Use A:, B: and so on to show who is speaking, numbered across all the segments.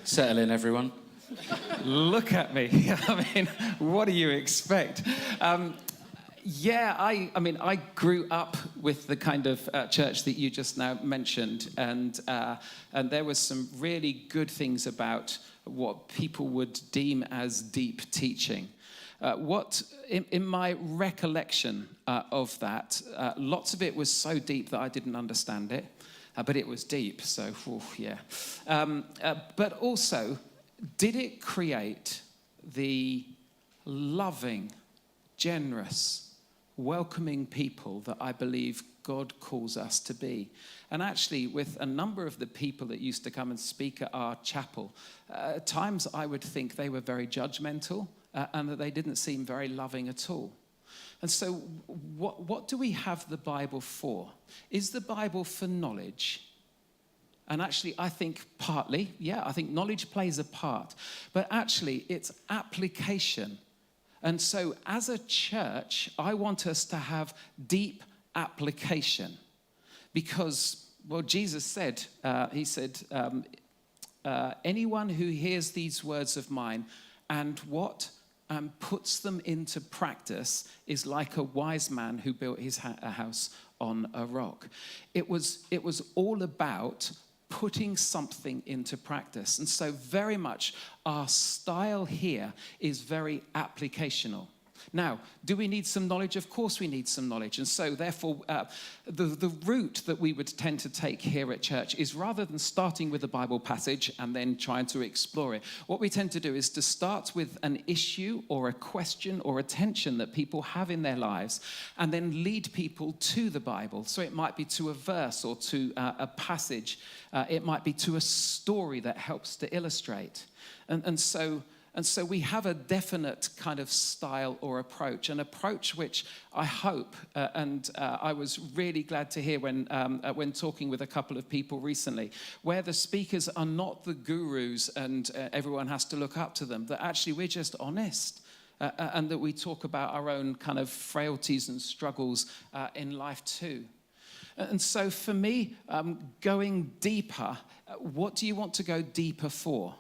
A: Settle in, everyone.
B: Look at me. I mean, what do you expect? I grew up with the kind of church that you just now mentioned, and there was some really good things about what people would deem as deep teaching. In my recollection of that, lots of it was so deep that I didn't understand it, but it was deep, so yeah. But also, did it create the loving, generous, welcoming people that I believe God calls us to be? And actually, with a number of the people that used to come and speak at our chapel, at times I would think they were very judgmental and that they didn't seem very loving at all. And so what do we have the Bible for? Is the Bible for knowledge? And actually, I think partly, I think knowledge plays a part. But actually, it's application. And so as a church, I want us to have deep application. Because, well, Jesus said, anyone who hears these words of mine and puts them into practice is like a wise man who built his house on a rock. It was all about putting something into practice. And so very much our style here is very applicational. Now, do we need some knowledge? Of course we need some knowledge. And so therefore, the route that we would tend to take here at church is rather than starting with a Bible passage and then trying to explore it, what we tend to do is to start with an issue or a question or a tension that people have in their lives and then lead people to the Bible. So it might be to a verse or to a passage. It might be to a story that helps to illustrate. And so we have a definite kind of style or approach, an approach which I hope, I was really glad to hear when talking with a couple of people recently, where the speakers are not the gurus and everyone has to look up to them, that actually we're just honest. And that we talk about our own kind of frailties and struggles in life too. And so for me, going deeper, what do you want to go deeper for?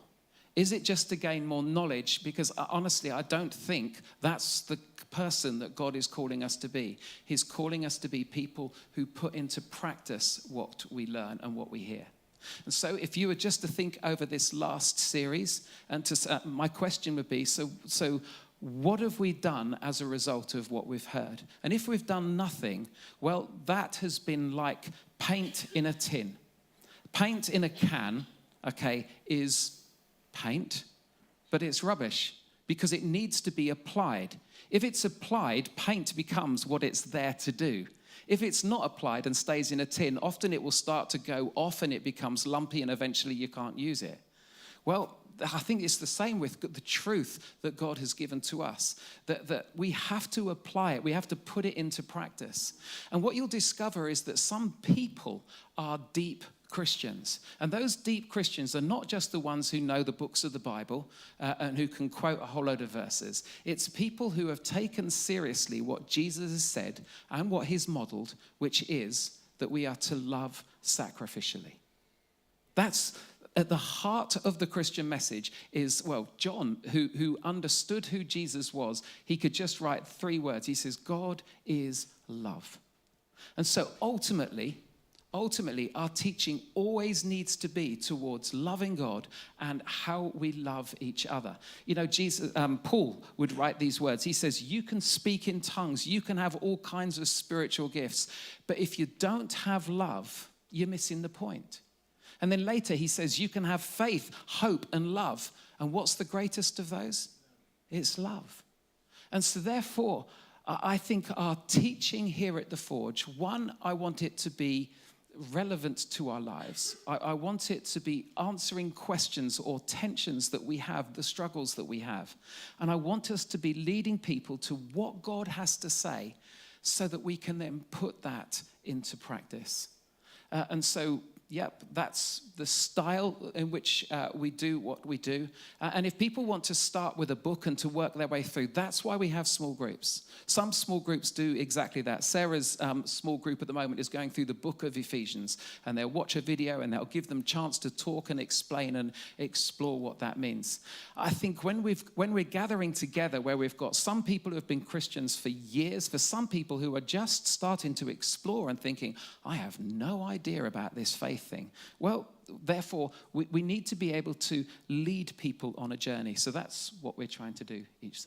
B: Is it just to gain more knowledge? Because honestly, I don't think that's the person that God is calling us to be. He's calling us to be people who put into practice what we learn and what we hear. And so if you were just to think over this last series, and my question would be, so what have we done as a result of what we've heard? And if we've done nothing, well, that has been like paint in a tin. Paint in a can, is paint, but it's rubbish because it needs to be applied. If it's applied, paint becomes what it's there to do. If it's not applied and stays in a tin, often it will start to go off and it becomes lumpy and eventually you can't use it. Well, I think it's the same with the truth that God has given to us, that we have to apply it, we have to put it into practice. And what you'll discover is that some people are deep Christians. And those deep Christians are not just the ones who know the books of the Bible and who can quote a whole load of verses. It's people who have taken seriously what Jesus has said and what he's modeled, which is that we are to love sacrificially. That's at the heart of the Christian message is, well, John, who understood who Jesus was, he could just write 3 words. He says, God is love. And so ultimately, our teaching always needs to be towards loving God and how we love each other. You know, Paul would write these words. He says, you can speak in tongues, you can have all kinds of spiritual gifts, but if you don't have love, you're missing the point. And then later he says, you can have faith, hope, and love. And what's the greatest of those? It's love. And so therefore, I think our teaching here at The Forge, one, I want it to be relevant to our lives. I want it to be answering questions or tensions that we have, the struggles that we have. And I want us to be leading people to what God has to say so that we can then put that into practice. And so Yep, that's the style in which we do what we do. And if people want to start with a book and to work their way through, that's why we have small groups. Some small groups do exactly that. Sarah's small group at the moment is going through the book of Ephesians, and they'll watch a video and they'll give them a chance to talk and explain and explore what that means. I think when we're gathering together, where we've got some people who have been Christians for years, for some people who are just starting to explore and thinking, I have no idea about this faith thing. Well, therefore, we need to be able to lead people on a journey. So that's what we're trying to do each Sunday.